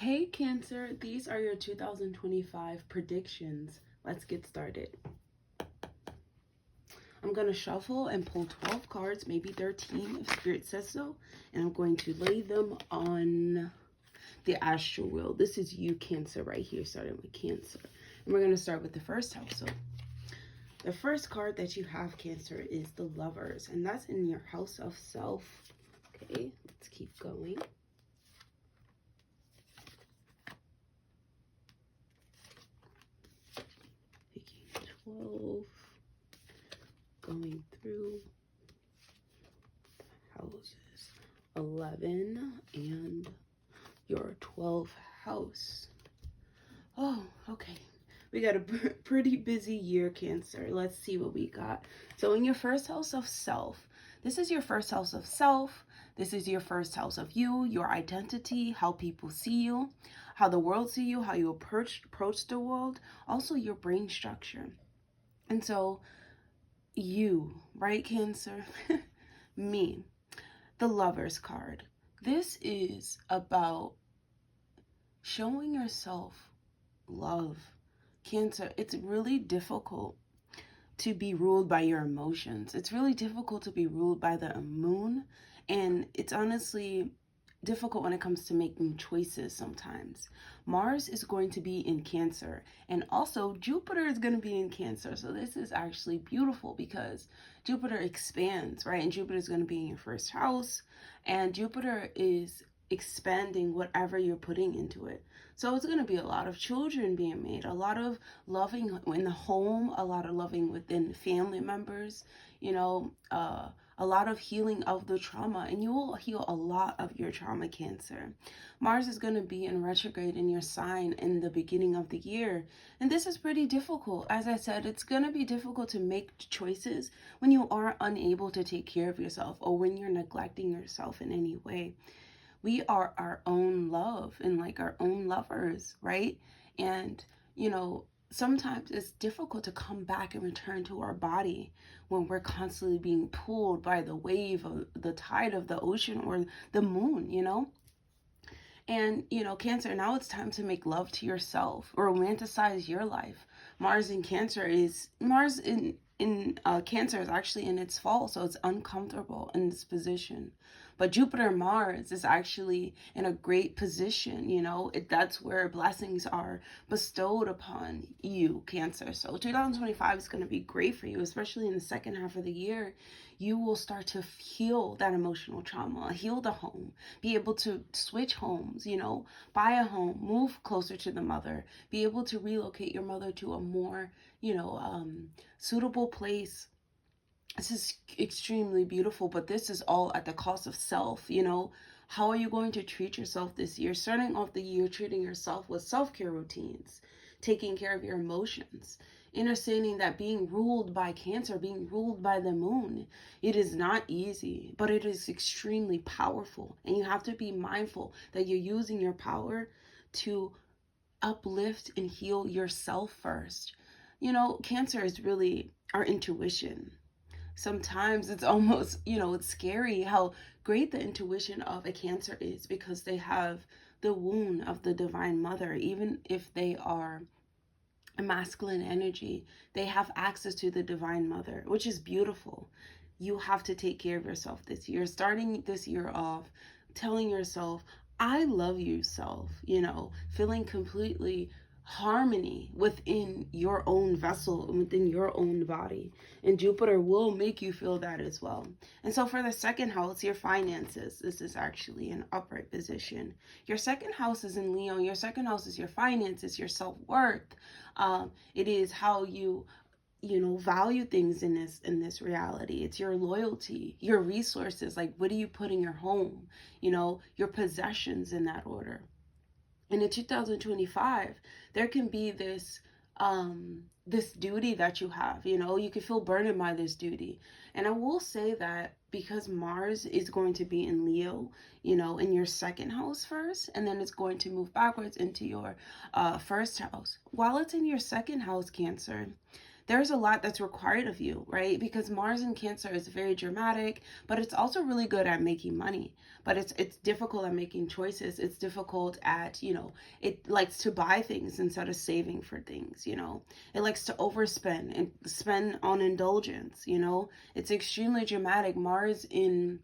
Hey Cancer, these are your 2025 predictions. Let's get started. I'm going to shuffle and pull 12 cards, maybe 13 if Spirit says so, and I'm going to lay them on the astral wheel. This is you, Cancer, right here, starting with Cancer. And we're going to start with the first house. So the first card that you have, Cancer, is the Lovers, and that's in your house of self. Okay, let's keep going. Taking 12, going through the houses, 11, and your 12th house. Oh, okay. We got a pretty busy year, Cancer. Let's see what we got. So in your first house of self, this is your first house of self. This is your first house of you, your identity, how people see you, how the world see you, how you approach the world, also your brain structure. And so you, right, Cancer? Me, the Lovers card. This is about showing yourself love. Cancer, it's really difficult to be ruled by your emotions. It's really difficult to be ruled by the moon. And it's honestly difficult when it comes to making choices sometimes. Mars is going to be in Cancer. And also Jupiter is going to be in Cancer. So this is actually beautiful because Jupiter expands, right? And Jupiter is going to be in your first house. And Jupiter is expanding whatever you're putting into it. So it's going to be a lot of children being made, a lot of loving in the home, a lot of loving within family members, you know, a lot of healing of the trauma, and you will heal a lot of your trauma, Cancer. Mars is going to be in retrograde in your sign in the beginning of the year, and this is pretty difficult. As I said, it's going to be difficult to make choices when you are unable to take care of yourself or when you're neglecting yourself in any way. We are our own love and like our own lovers, right? And, you know, sometimes it's difficult to come back and return to our body when we're constantly being pulled by the wave of the tide of the ocean or the moon, you know? And, you know, Cancer, now it's time to make love to yourself or romanticize your life. Mars in Cancer is, Mars in Cancer is actually in its fall, so it's uncomfortable in this position. But Jupiter Mars is actually in a great position, you know, that's where blessings are bestowed upon you, Cancer. So 2025 is going to be great for you, especially in the second half of the year. You will start to heal that emotional trauma, heal the home, be able to switch homes, you know, buy a home, move closer to the mother, be able to relocate your mother to a more, you know, suitable place. This is extremely beautiful, but this is all at the cost of self, you know. How are you going to treat yourself this year? Starting off the year treating yourself with self-care routines, taking care of your emotions, understanding that being ruled by Cancer, being ruled by the moon, it is not easy, but it is extremely powerful. And you have to be mindful that you're using your power to uplift and heal yourself first. You know, Cancer is really our intuition. Sometimes it's almost, you know, it's scary how great the intuition of a Cancer is because they have the wound of the Divine Mother. Even if they are a masculine energy, they have access to the Divine Mother, which is beautiful. You have to take care of yourself this year. Starting this year off, telling yourself, I love you, self, you know, feeling completely harmony within your own vessel, within your own body. And Jupiter will make you feel that as well. And so for the second house, your finances, this is actually an upright position. Your second house is in Leo. Your second house is your finances, your self-worth. It is how you know, value things in this reality. It's your loyalty, your resources, like what do you put in your home, you know, your possessions in that order. And in 2025, there can be this this duty that you have, you know, you can feel burdened by this duty. And I will say that because Mars is going to be in Leo, you know, in your second house first, and then it's going to move backwards into your first house. While it's in your second house, Cancer, there's a lot that's required of you, right? Because Mars in Cancer is very dramatic, but it's also really good at making money. But it's difficult at making choices. It's difficult at, it likes to buy things instead of saving for things, It likes to overspend and spend on indulgence, It's extremely dramatic. Mars in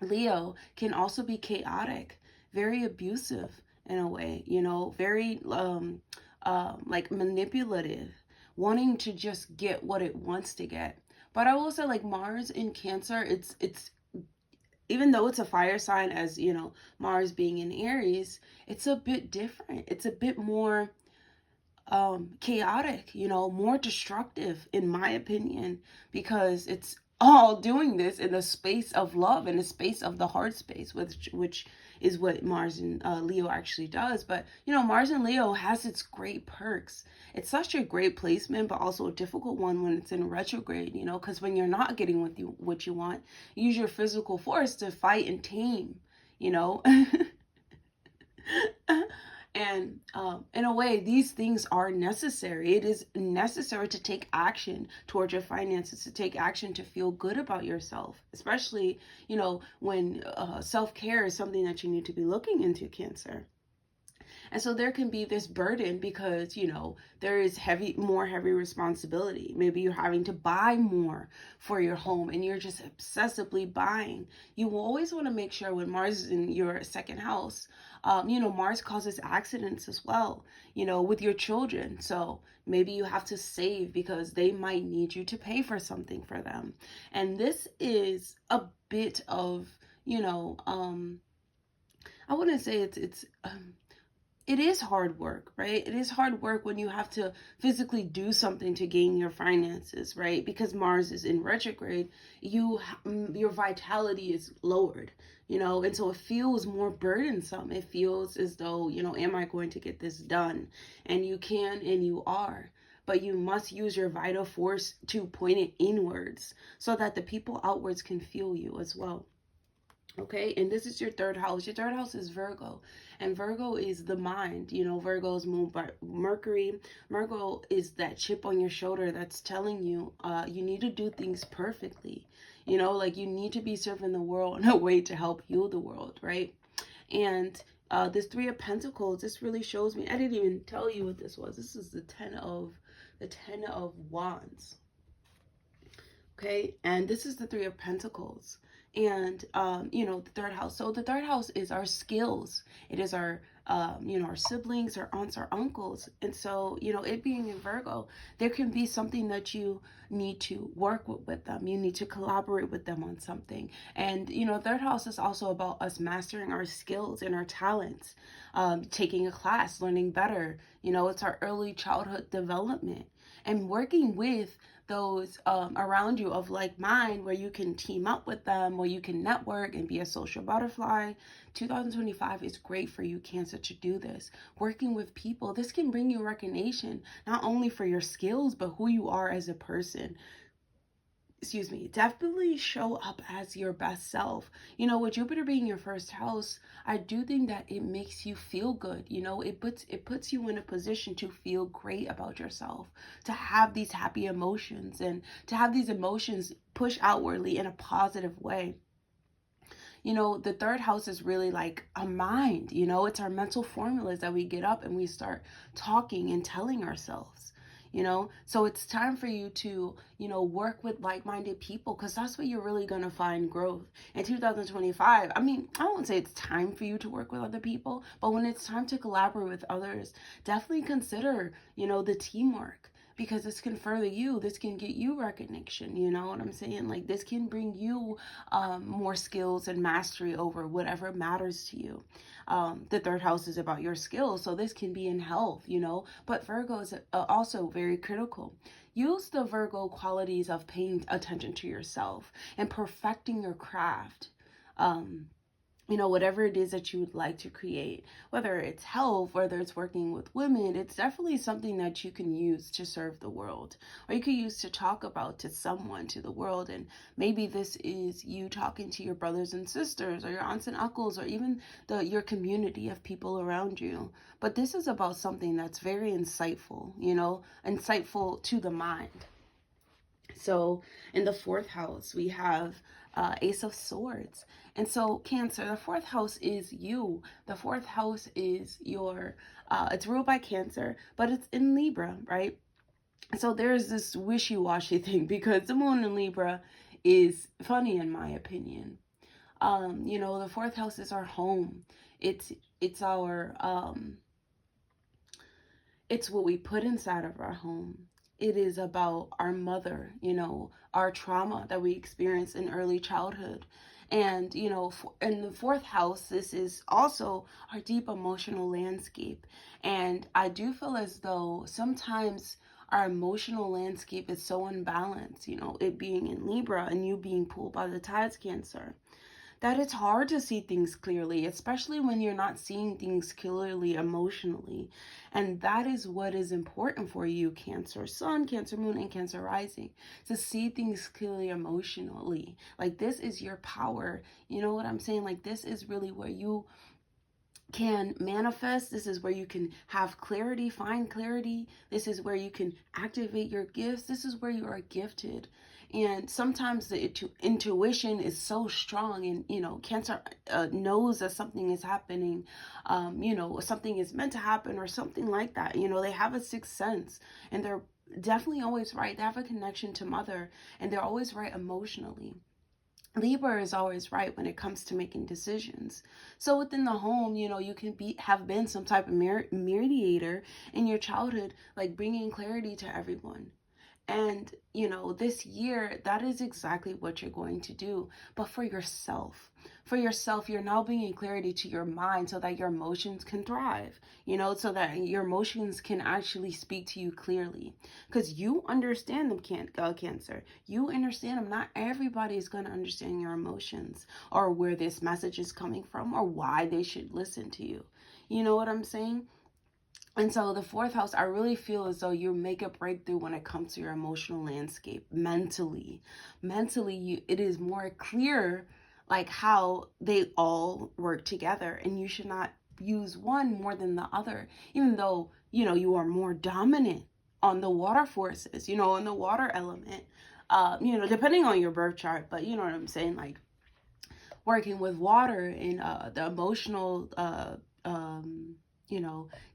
Leo can also be chaotic, very abusive in a way, very like manipulative, wanting to just get what it wants to get. But I will say, like, Mars in Cancer, it's even though it's a fire sign, as Mars being in Aries, it's a bit different. It's a bit more chaotic, more destructive, in my opinion, because it's all doing this in the space of love, in the space of the heart space, which is what Mars and Leo actually does. But Mars and Leo has its great perks. It's such a great placement, but also a difficult one when it's in retrograde, because when you're not getting what you want, use your physical force to fight and tame, And in a way, these things are necessary. It is necessary to take action towards your finances, to take action to feel good about yourself, especially, when self-care is something that you need to be looking into, Cancer. And so there can be this burden because, there is more heavy responsibility. Maybe you're having to buy more for your home and you're just obsessively buying. You will always want to make sure when Mars is in your second house, Mars causes accidents as well, with your children. So maybe you have to save because they might need you to pay for something for them. And this is a bit of, I wouldn't say it is hard work, right? It is hard work when you have to physically do something to gain your finances, right? Because Mars is in retrograde, your vitality is lowered, and so it feels more burdensome. It feels as though, am I going to get this done? And you can, and you are. But you must use your vital force to point it inwards so that the people outwards can feel you as well. Okay, and this is your third house. Your third house is Virgo, and Virgo is the mind. Virgo is moved by Mercury. Virgo is that chip on your shoulder that's telling you you need to do things perfectly. Like you need to be serving the world in a way to help heal the world, right? And this Three of Pentacles, this really shows me. I didn't even tell you what this was. This is the Ten of Wands. Okay, and this is the Three of Pentacles. And the third house. So the third house is our skills. It is our our siblings, our aunts, our uncles. And so it being in Virgo, there can be something that you need to work with them. You need to collaborate with them on something. And third house is also about us mastering our skills and our talents, taking a class, learning better. It's our early childhood development, and working with those around you of like mind, where you can team up with them, where you can network and be a social butterfly. 2025 is great for you, Cancer, to do this. Working with people, this can bring you recognition, not only for your skills, but who you are as a person. Definitely show up as your best self. With Jupiter being your first house, I do think that it makes you feel good. It puts you in a position to feel great about yourself, to have these happy emotions, and to have these emotions push outwardly in a positive way. The third house is really like a mind. It's our mental formulas that we get up and we start talking and telling ourselves. So it's time for you to work with like-minded people, because that's where you're really going to find growth in 2025. I mean, I won't say it's time for you to work with other people, but when it's time to collaborate with others, definitely consider the teamwork, because this can further you. This can get you recognition. You know what I'm saying? Like, this can bring you more skills and mastery over whatever matters to you. The third house is about your skills, so this can be in health, but Virgo is also very critical. Use the Virgo qualities of paying attention to yourself and perfecting your craft. whatever it is that you would like to create, whether it's health, whether it's working with women, it's definitely something that you can use to serve the world, or you could use to talk about to someone, to the world. And maybe this is you talking to your brothers and sisters, or your aunts and uncles, or even your community of people around you. But this is about something that's very insightful, insightful to the mind. So in the 4th house, we have Ace of Swords. And so Cancer, the 4th house is you. The 4th house is your, it's ruled by Cancer, but it's in Libra, right? So there's this wishy-washy thing, because the moon in Libra is funny in my opinion. The 4th house is our home. It's our, it's what we put inside of our home. It is about our mother, our trauma that we experienced in early childhood. And, in the 4th house, this is also our deep emotional landscape. And I do feel as though sometimes our emotional landscape is so unbalanced, it being in Libra and you being pulled by the tides, Cancer, that it's hard to see things clearly, especially when you're not seeing things clearly emotionally. And that is what is important for you, Cancer Sun, Cancer Moon, and Cancer Rising, to see things clearly emotionally. Like, this is your power. You know what I'm saying? Like, this is really where you can manifest. This is where you can have clarity, find clarity. This is where you can activate your gifts. This is where you are gifted. And sometimes the intuition is so strong, and Cancer knows that something is happening, something is meant to happen or something like that. They have a sixth sense, and they're definitely always right. They have a connection to mother, and they're always right emotionally. Libra is always right when it comes to making decisions. So within the home, you can have been some type of mediator in your childhood, like bringing clarity to everyone. And, this year, that is exactly what you're going to do. But for yourself, you're now bringing clarity to your mind so that your emotions can thrive, so that your emotions can actually speak to you clearly. Because you understand them, Cancer. You understand them. Not everybody is going to understand your emotions, or where this message is coming from, or why they should listen to you. You know what I'm saying? And so the 4th house, I really feel as though you make a breakthrough when it comes to your emotional landscape. Mentally, it is more clear, like, how they all work together, and you should not use one more than the other, even though, you are more dominant on the water forces, on the water element, depending on your birth chart. But you know what I'm saying? Like, working with water and the emotional,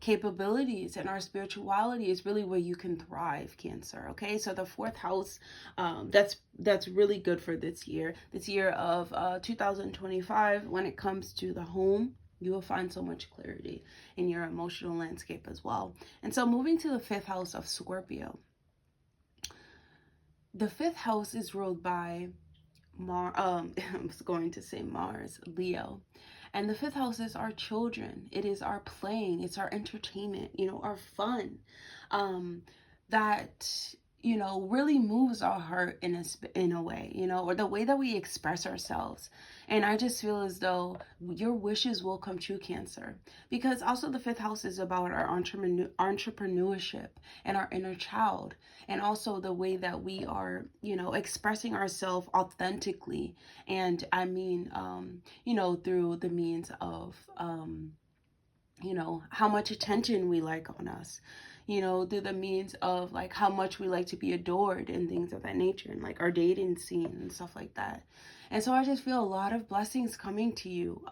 capabilities and our spirituality is really where you can thrive, Cancer. Okay, so the 4th house, that's really good for this year of 2025. When it comes to the home, you will find so much clarity in your emotional landscape as well. And so moving to the 5th house of Scorpio. The 5th house is ruled by I was going to say Mars, Leo. And the 5th house is our children. It is our playing. It's our entertainment, our fun. That, really moves our heart in a way, or the way that we express ourselves. And I just feel as though your wishes will come true, Cancer. Because also the 5th house is about our entrepreneurship and our inner child. And also the way that we are, expressing ourselves authentically. And I mean, through the means of, how much attention we like on us, through the means of, like, how much we like to be adored and things of that nature, and like our dating scene and stuff like that. And so I just feel a lot of blessings coming to you,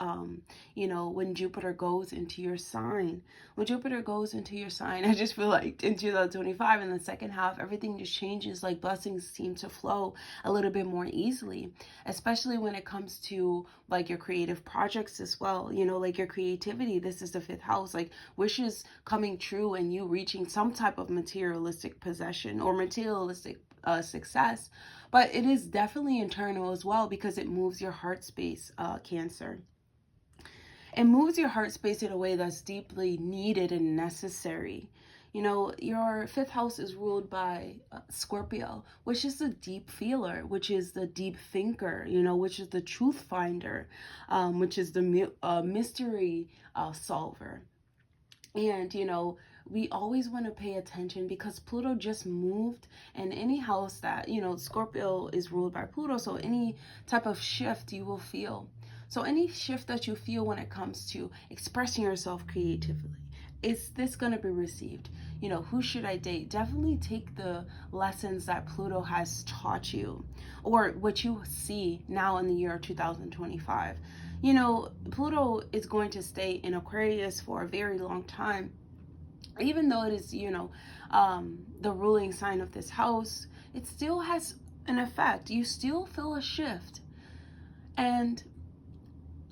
when Jupiter goes into your sign. When Jupiter goes into your sign, I just feel like in 2025, in the second half, everything just changes. Like, blessings seem to flow a little bit more easily, especially when it comes to, like, your creative projects as well, like your creativity. This is the 5th house, like wishes coming true and you reaching some type of materialistic possession or materialistic success. But it is definitely internal as well, because it moves your heart space, Cancer. It moves your heart space in a way that's deeply needed and necessary. You know, your fifth house is ruled by Scorpio, which is the deep feeler, which is the deep thinker, you know, which is the truth finder, which is the mystery solver. And, you know, we always want to pay attention because Pluto just moved, and any house that, you know, Scorpio is ruled by Pluto. So any type of shift you will feel. So any shift that you feel when it comes to expressing yourself creatively, is this going to be received? You know, who should I date? Definitely take the lessons that Pluto has taught you, or what you see now in the year 2025. You know, Pluto is going to stay in Aquarius for a very long time. Even though it is, you know, the ruling sign of this house, it still has an effect. You still feel a shift. And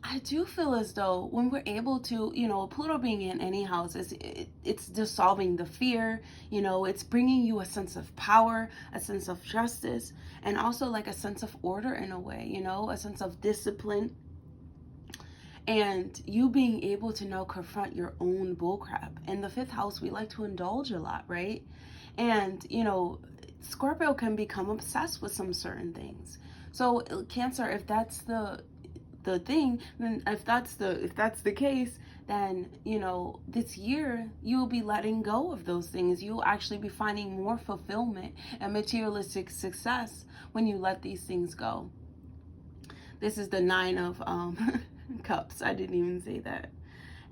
I do feel as though when we're able to, you know, Pluto being in any house, it's dissolving the fear, you know, it's bringing you a sense of power, a sense of justice, and also like a sense of order in a way, you know, a sense of discipline. And you being able to now confront your own bullcrap. In the fifth house, we like to indulge a lot, right? And, you know, Scorpio can become obsessed with some certain things. So Cancer, if that's the thing, then if that's the case, then, you know, this year you will be letting go of those things. You'll actually be finding more fulfillment and materialistic success when you let these things go. This is the 9 of cups. I didn't even say that.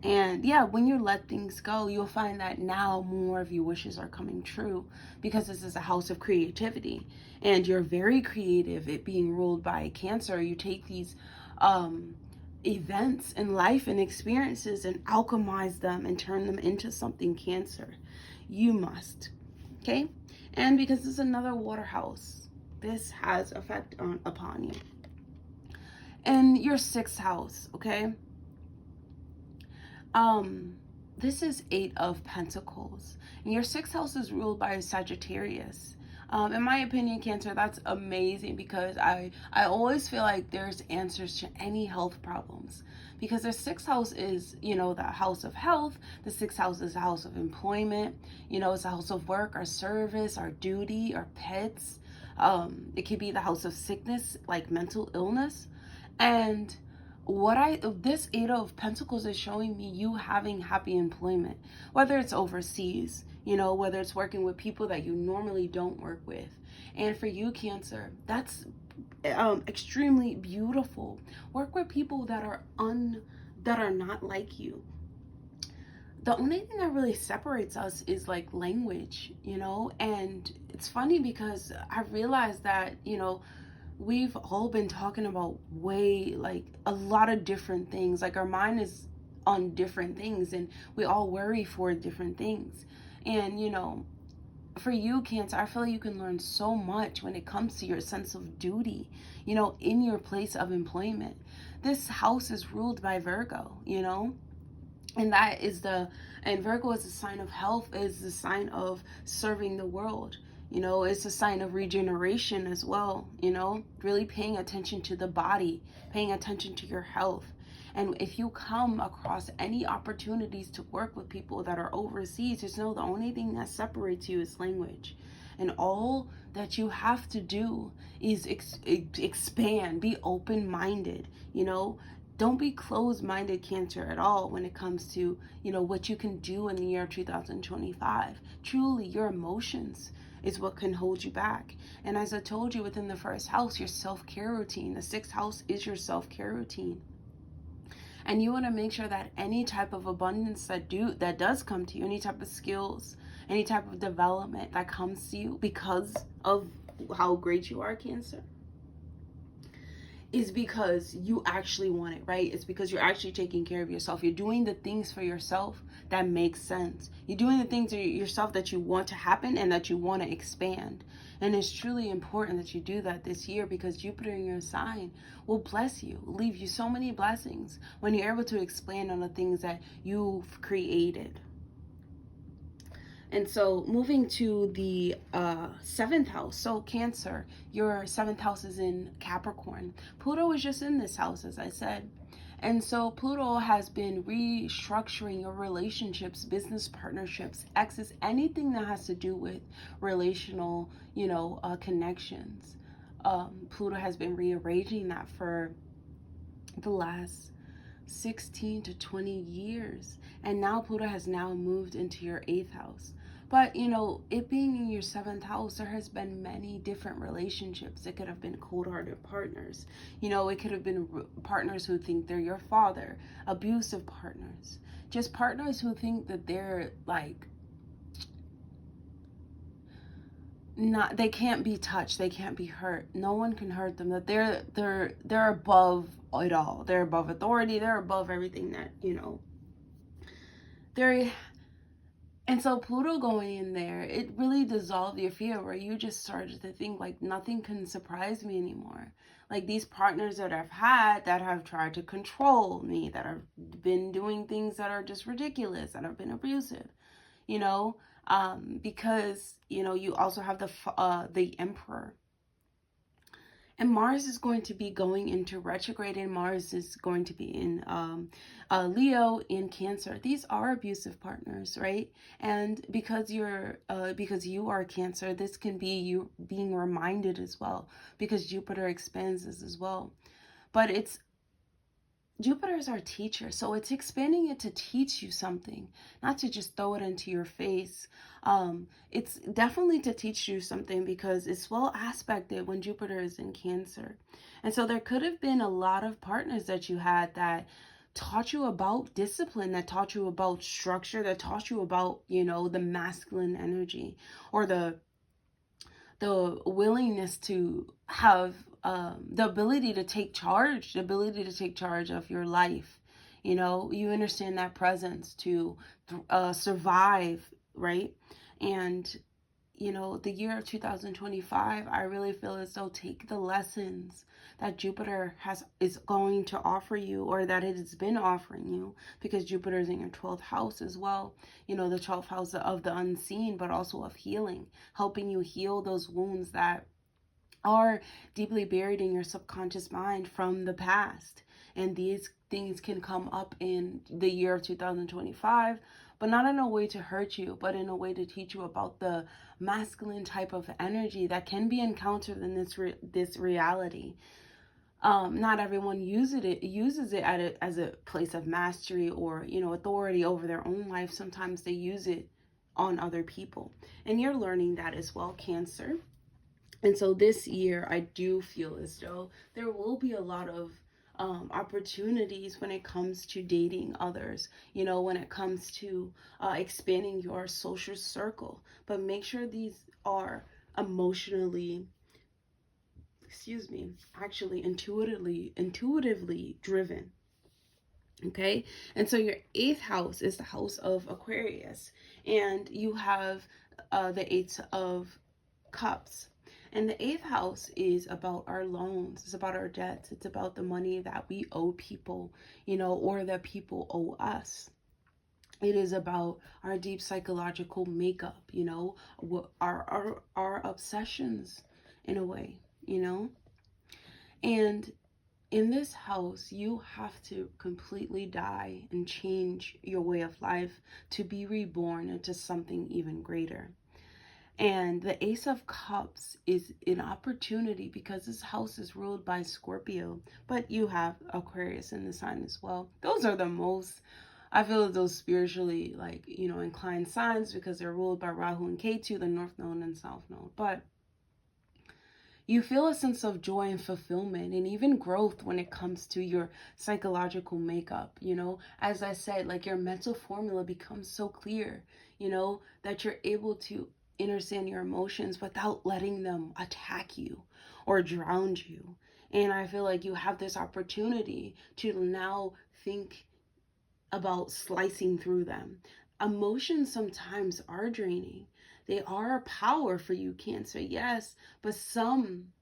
And yeah, when you let things go, you'll find that now more of your wishes are coming true, because this is a house of creativity and you're very creative. It being ruled by Cancer, you take these events in life and experiences and alchemize them and turn them into something, Cancer. You must. Okay? And because this is another water house, this has effect upon you. And your sixth house, okay? This is 8 of Pentacles. And your sixth house is ruled by Sagittarius. In my opinion, Cancer, that's amazing, because I always feel like there's answers to any health problems. Because the sixth house is, you know, the house of health. The sixth house is the house of employment. You know, it's the house of work, our service, our duty, our pets. It could be the house of sickness, like mental illness. And this 8 of Pentacles is showing me you having happy employment, whether it's overseas, you know, whether it's working with people that you normally don't work with. And for you, Cancer, that's extremely beautiful. Work with people that are not like you. The only thing that really separates us is like language, you know. And it's funny because I realized that, you know, we've all been talking about like a lot of different things. Like our mind is on different things and we all worry for different things. And, you know, for you, Cancer, I feel like you can learn so much when it comes to your sense of duty, you know, in your place of employment. This house is ruled by Virgo, you know, and Virgo is a sign of health, is the sign of serving the world. You know, it's a sign of regeneration as well, you know, really paying attention to the body, paying attention to your health. And if you come across any opportunities to work with people that are overseas, just know the only thing that separates you is language. And all that you have to do is expand, be open-minded, you know. Don't be closed-minded, Cancer, at all when it comes to, you know, what you can do in the year 2025. Truly, your emotions is what can hold you back. And as I told you, within the first house, your self-care routine. The sixth house is your self-care routine. And you want to make sure that any type of abundance that does come to you, any type of skills, any type of development that comes to you because of how great you are, Cancer, is because you actually want it, right? It's because you're actually taking care of yourself. You're doing the things for yourself that make sense. You're doing the things for yourself that you want to happen and that you want to expand. And it's truly important that you do that this year, because Jupiter in your sign will bless you, leave you so many blessings when you're able to expand on the things that you've created. And so moving to the 7th house. So Cancer, your 7th house is in Capricorn. Pluto is just in this house, as I said. And so Pluto has been restructuring your relationships, business partnerships, exes, anything that has to do with relational, connections. Pluto has been rearranging that for the last 16 to 20 years. And now Pluto has now moved into your 8th house. But, it being in your 7th house, there has been many different relationships. It could have been cold-hearted partners. It could have been partners who think they're your father, abusive partners, just partners who think that they're like, they can't be touched, they can't be hurt, no one can hurt them, that they're above it all, they're above authority, they're above everything that they're. And so Pluto going in there, it really dissolved your fear, where you just started to think like, nothing can surprise me anymore. Like, these partners that I've had that have tried to control me, that have been doing things that are just ridiculous, that have been abusive, because you also have the Emperor. And Mars is going to be going into retrograde, and Mars is going to be in Leo in Cancer. These are abusive partners, right? And because you are Cancer, this can be you being reminded as well, because Jupiter expands this as well. But Jupiter is our teacher, so it's expanding it to teach you something, not to just throw it into your face. It's definitely to teach you something, because it's well aspected when Jupiter is in Cancer. And so there could have been a lot of partners that you had that taught you about discipline, that taught you about structure, that taught you about, the masculine energy, or the willingness to have the ability to take charge, of your life. You understand that presence to survive, right? And the year of 2025, I really feel as though, take the lessons that Jupiter is going to offer you, or that it has been offering you, because Jupiter is in your 12th house as well. The 12th house of the unseen, but also of healing, helping you heal those wounds that are deeply buried in your subconscious mind from the past. And these things can come up in the year of 2025, but not in a way to hurt you, but in a way to teach you about the masculine type of energy that can be encountered in this reality. Not everyone uses it as a place of mastery, or authority over their own life. Sometimes they use it on other people, and you're learning that as well, Cancer. And so this year, I do feel as though there will be a lot of opportunities when it comes to dating others, when it comes to expanding your social circle. But make sure these are emotionally, actually intuitively driven. Okay. And so your 8th house is the house of Aquarius, and you have the 8 of Cups. And the 8th house is about our loans. It's about our debts. It's about the money that we owe people, or that people owe us. It is about our deep psychological makeup, our obsessions in a way, And in this house, you have to completely die and change your way of life to be reborn into something even greater. And the Ace of Cups is an opportunity, because this house is ruled by Scorpio, but you have Aquarius in the sign as well. Those are the most, I feel, those spiritually inclined signs, because they're ruled by Rahu and Ketu, the North Node and South Node. But you feel a sense of joy and fulfillment, and even growth when it comes to your psychological makeup. As I said, like, your mental formula becomes so clear, that you're able to understand your emotions without letting them attack you or drown you. And I feel like you have this opportunity to now think about slicing through them. Emotions sometimes are draining. They are a power for you, Cancer, yes, but some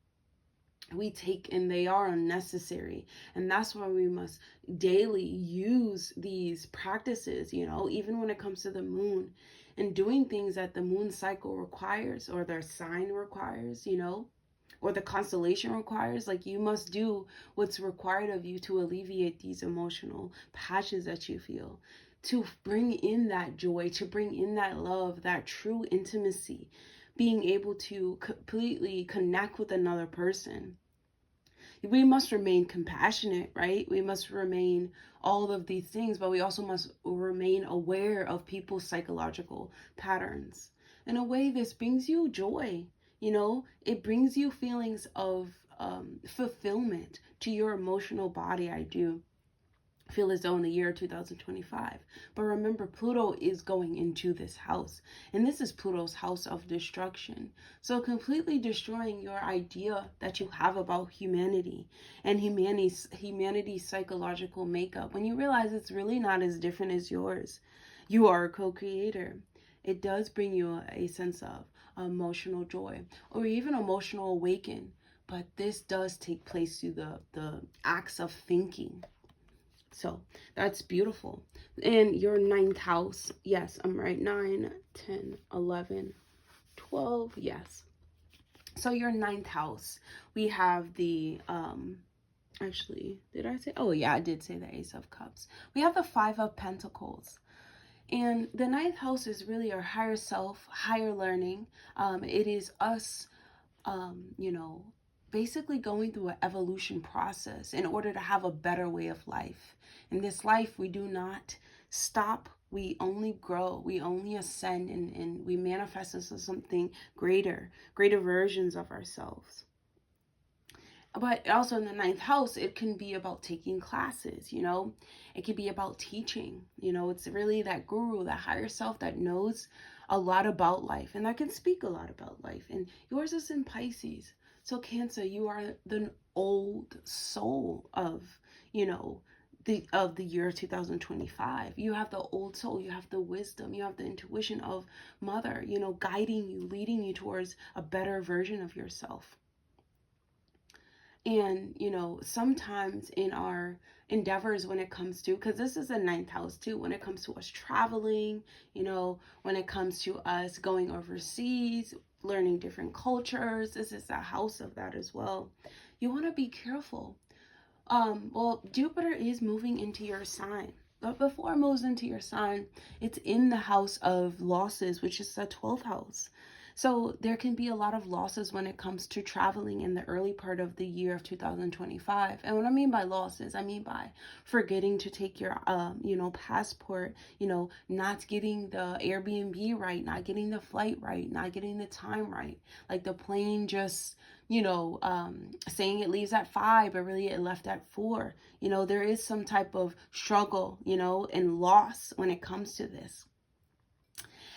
we take and they are unnecessary. And that's why we must daily use these practices, even when it comes to the moon, and doing things that the moon cycle requires, or their sign requires, or the constellation requires. Like, you must do what's required of you to alleviate these emotional patches that you feel, to bring in that joy, to bring in that love, that true intimacy, being able to completely connect with another person. We must remain compassionate, right? We must remain all of these things, but we also must remain aware of people's psychological patterns. In a way, this brings you joy. You know, it brings you feelings of fulfillment to your emotional body. I do feel as though in the year 2025. But remember, Pluto is going into this house, and this is Pluto's house of destruction. So completely destroying your idea that you have about humanity and humanity's psychological makeup, when you realize it's really not as different as yours. You are a co-creator. It does bring you a sense of emotional joy or even emotional awaken, but this does take place through the acts of thinking. So that's beautiful. And your 9th house, yes, I'm right, 9, 10, 11, 12, yes. So your 9th house, we have the, actually, did I say, oh yeah, I did say the Ace of Cups. We have the 5 of Pentacles. And the 9th house is really our higher self, higher learning. It is us, you know, basically going through an evolution process in order to have a better way of life. In this life, we do not stop. We only grow. We only ascend, and we manifest into something greater versions of ourselves. But also in the 9th house, it can be about taking classes, you know. It can be about teaching, you know. It's really that guru, that higher self that knows a lot about life and that can speak a lot about life. And yours is in Pisces. So Cancer, you are the old soul of, you know, the year 2025. You have the old soul, you have the wisdom, you have the intuition of mother, you know, guiding you, leading you towards a better version of yourself. And, you know, sometimes in our endeavors when it comes to, because this is a 9th house too, when it comes to us traveling, you know, when it comes to us going overseas, learning different cultures, this is a house of that as well. You want to be careful. Well, Jupiter is moving into your sign. But before it moves into your sign, it's in the house of losses, which is the 12th house. So there can be a lot of losses when it comes to traveling in the early part of the year of 2025. And what I mean by losses, I mean by forgetting to take your, you know, passport, you know, not getting the Airbnb right, not getting the flight right, not getting the time right. Like the plane just, you know, saying it leaves at 5, but really it left at 4. You know, there is some type of struggle, you know, and loss when it comes to this.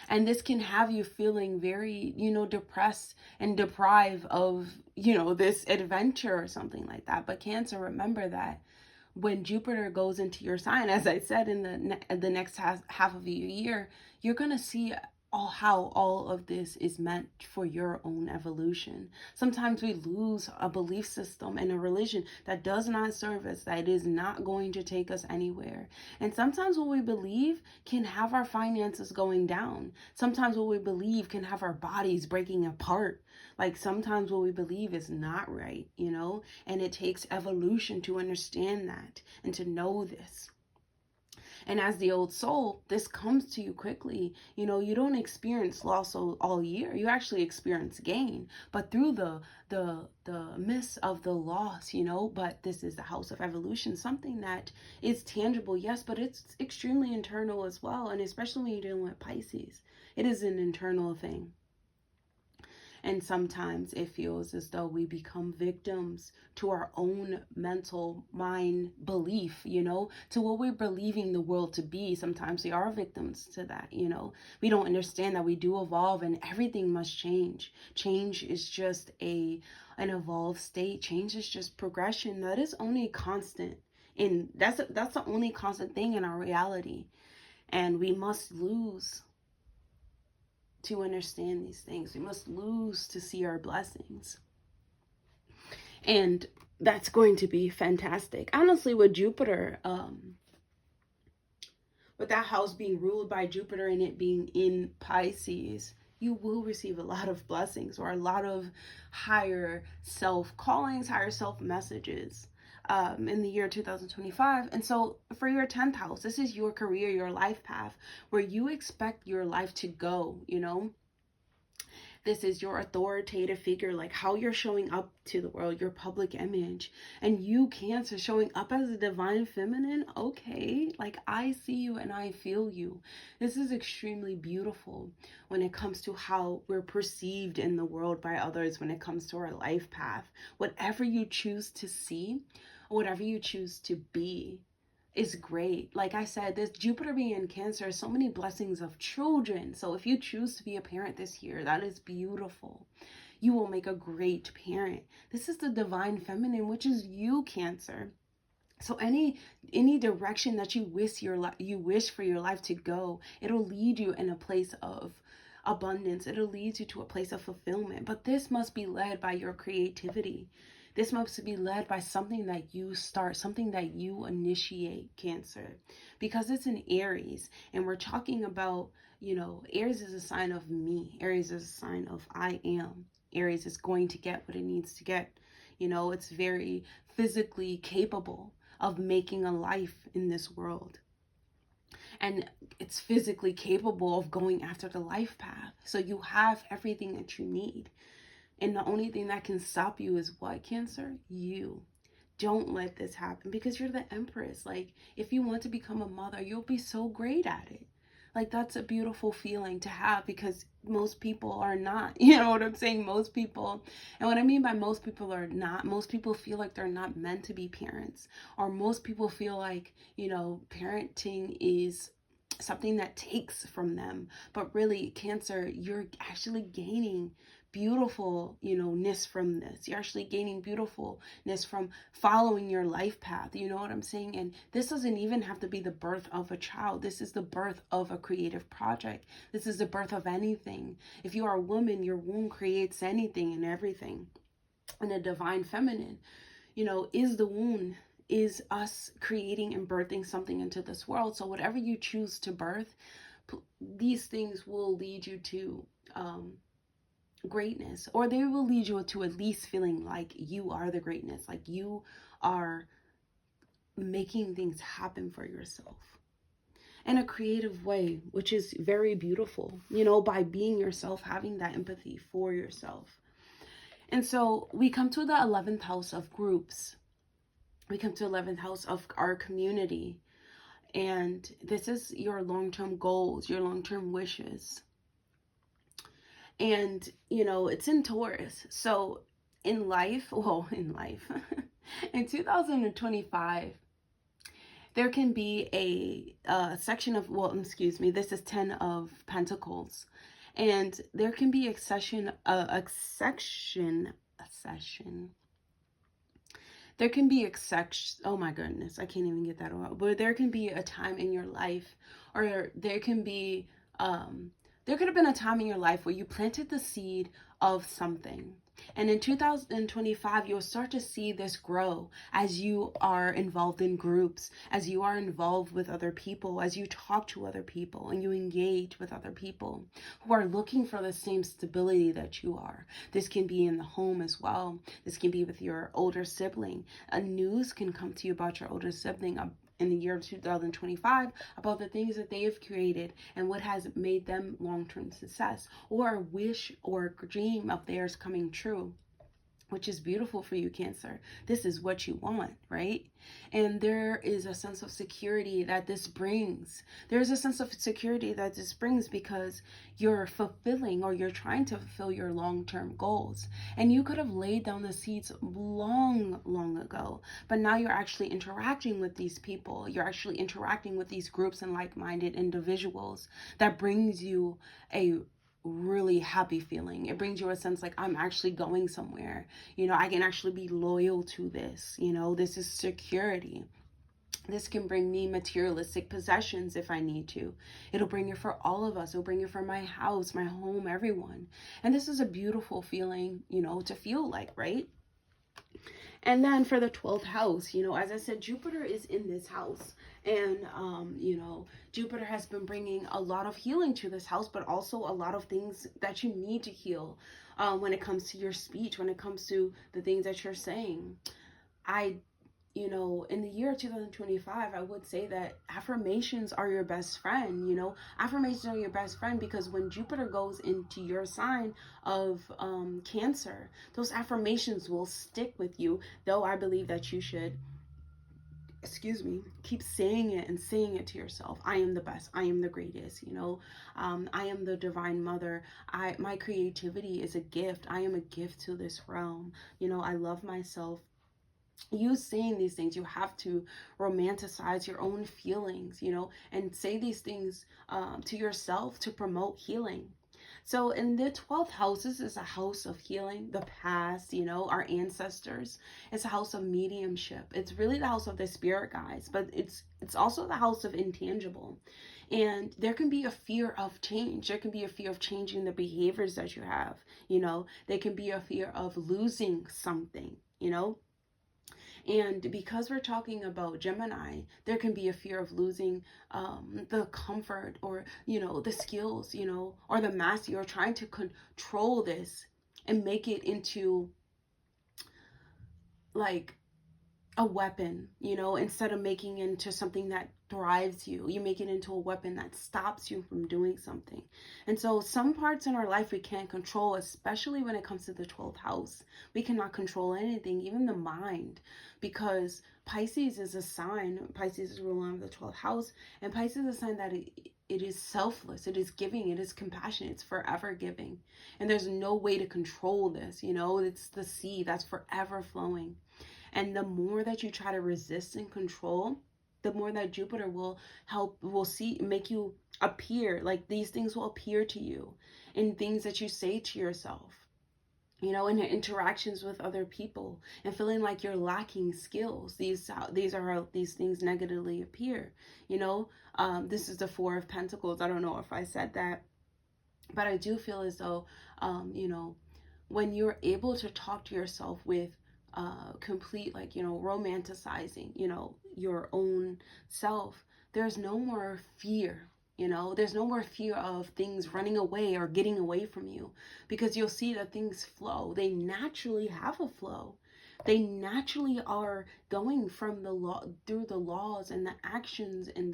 And this can have you feeling very, you know, depressed and deprived of, you know, this adventure or something like that. But Cancer, remember that when Jupiter goes into your sign, as I said, in the next half of your year, you're going to see how all of this is meant for your own evolution. Sometimes we lose a belief system and a religion that does not serve us, that is not going to take us anywhere. And sometimes what we believe can have our finances going down. Sometimes what we believe can have our bodies breaking apart. Like sometimes what we believe is not right, you know, and it takes evolution to understand that and to know this. And as the old soul, this comes to you quickly. You know, you don't experience loss all year. You actually experience gain. But through the midst of the loss, you know, but this is the house of evolution, something that is tangible, yes, but it's extremely internal as well. And especially when you're dealing with Pisces, it is an internal thing. And sometimes it feels as though we become victims to our own mental mind belief, you know, to what we're believing the world to be. Sometimes we are victims to that, you know. We don't understand that we do evolve and everything must change. Change is just an evolved state. Change is just progression. That is only constant. And that's the only constant thing in our reality. And we must lose to understand these things. We must lose to see our blessings. And that's going to be fantastic. Honestly, with Jupiter, with that house being ruled by Jupiter and it being in Pisces, you will receive a lot of blessings or a lot of higher self callings, higher self messages in the year 2025. And so for your 10th house, this is your career, your life path, where you expect your life to go, you know. This is your authoritative figure, like how you're showing up to the world, your public image. And you, Cancer, showing up as a divine feminine, okay, like I see you and I feel you. This is extremely beautiful when it comes to how we're perceived in the world by others, when it comes to our life path. Whatever you choose to see, whatever you choose to be, is great. Like I said, this Jupiter being in Cancer, so many blessings of children. So if you choose to be a parent this year, that is beautiful. You will make a great parent. This is the divine feminine, which is you, Cancer. So any direction that you wish for your life to go, it'll lead you in a place of abundance. It'll lead you to a place of fulfillment. But this must be led by your creativity. This must be led by something that you start, something that you initiate, Cancer. Because it's in Aries, and we're talking about, you know, Aries is a sign of me. Aries is a sign of I am. Aries is going to get what it needs to get. You know, it's very physically capable of making a life in this world. And it's physically capable of going after the life path. So you have everything that you need. And the only thing that can stop you is what, Cancer? You. Don't let this happen, because you're the Empress. Like, if you want to become a mother, you'll be so great at it. Like, that's a beautiful feeling to have, because most people are not. You know what I'm saying? Most people. And what I mean by most people are not, most people feel like they're not meant to be parents. Or most people feel like, you know, parenting is something that takes from them. But really, Cancer, you're actually gaining beautiful, you know, ness from this. You're actually gaining beautifulness from following your life path. You know what I'm saying? And this doesn't even have to be the birth of a child. This is the birth of a creative project. This is the birth of anything. If you are a woman, your womb creates anything and everything. And the divine feminine, you know, is the womb, is us creating and birthing something into this world. So whatever you choose to birth, these things will lead you to greatness, or they will lead you to at least feeling like you are the greatness, like you are making things happen for yourself in a creative way, which is very beautiful, you know, by being yourself, having that empathy for yourself. And so we come to the 11th house of groups. We come to 11th house of our community. And this is your long-term goals, your long-term wishes. And, you know, it's in Taurus. So in life, in 2025, there can be a section of, this is 10 of Pentacles. And there can be a session. There can be oh my goodness, I can't even get that out. But there can be a time in your life, or there can be, there could have been a time in your life where you planted the seed of something. And in 2025, you'll start to see this grow as you are involved in groups, as you are involved with other people, as you talk to other people and you engage with other people who are looking for the same stability that you are. This can be in the home as well. This can be with your older sibling. A news can come to you about your older sibling in the year of 2025 about the things that they have created and what has made them long-term success, or a wish or a dream of theirs coming true, which is beautiful for you, Cancer. This is what you want, right? And there is a sense of security that this brings. There's a sense of security that this brings because you're fulfilling, or you're trying to fulfill your long-term goals. And you could have laid down the seeds long ago, but now you're actually interacting with these people. You're actually interacting with these groups and like-minded individuals. That brings you a really happy feeling. It brings you a sense like, I'm actually going somewhere. You know, I can actually be loyal to this. You know, this is security. This can bring me materialistic possessions if I need to. It'll bring it for all of us. It'll bring it for my house, my home, everyone. And this is a beautiful feeling, you know, to feel like, right? And then for the 12th house, you know, as I said, Jupiter is in this house. And, you know, Jupiter has been bringing a lot of healing to this house, but also a lot of things that you need to heal when it comes to your speech, when it comes to the things that you're saying. You know, in the year 2025, I would say that affirmations are your best friend. You know, affirmations are your best friend, because when Jupiter goes into your sign of Cancer, those affirmations will stick with you. Though I believe that you should, excuse me, keep saying it and saying it to yourself. I am the best. I am the greatest. You know, I am the divine mother. My creativity is a gift. I am a gift to this realm. You know, I love myself. You saying these things, you have to romanticize your own feelings, you know, and say these things to yourself to promote healing. So in the 12th house, this is a house of healing, the past, you know, our ancestors. It's a house of mediumship. It's really the house of the spirit guides, but it's also the house of intangible. And there can be a fear of change. There can be a fear of changing the behaviors that you have, you know. There can be a fear of losing something, you know. And because we're talking about Gemini, there can be a fear of losing the comfort, or, you know, the skills, you know, or the mastery, or trying to control this and make it into like a weapon, you know, instead of making it into something that drives you. You make it into a weapon that stops you from doing something. And so some parts in our life we can't control, especially when it comes to the 12th house. We cannot control anything, even the mind, because Pisces is a sign. Pisces is ruler of the 12th house, and Pisces is a sign that it is selfless, it is giving, it is compassionate, it's forever giving. And there's no way to control this, you know. It's the sea that's forever flowing. And the more that you try to resist and control, the more that Jupiter will make you appear, like these things will appear to you in things that you say to yourself, you know, in interactions with other people, and feeling like you're lacking skills. These are how these things negatively appear, you know. This is the Four of Pentacles. I don't know if I said that, but I do feel as though, you know, when you're able to talk to yourself with complete, like, you know, romanticizing, you know, your own self, there's no more fear, you know. There's no more fear of things running away or getting away from you, because you'll see that things flow. They naturally have a flow. They naturally are going from the law, through the laws and the actions and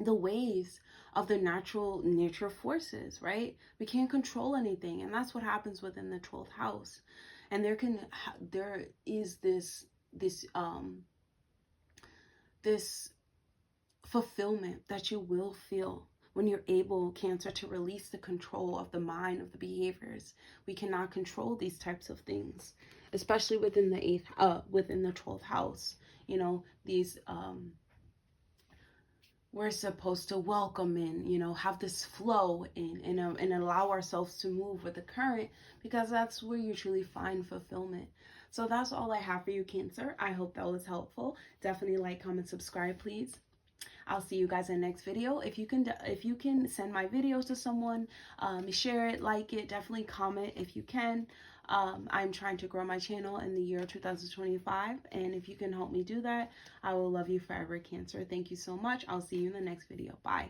the ways of the natural nature forces, right? We can't control anything, and that's what happens within the 12th house. And there is this fulfillment that you will feel when you're able, Cancer, to release the control of the mind, of the behaviors. We cannot control these types of things, especially within the 12th house. You know, these we're supposed to welcome in, you know, have this flow in, and allow ourselves to move with the current, because that's where you truly find fulfillment. So that's all I have for you, Cancer. I hope that was helpful. Definitely like, comment, subscribe, please. I'll see you guys in the next video. If you can send my videos to someone, share it, like it, definitely comment if you can. I'm trying to grow my channel in the year 2025, and if you can help me do that, I will love you forever, Cancer. Thank you so much. I'll see you in the next video. Bye.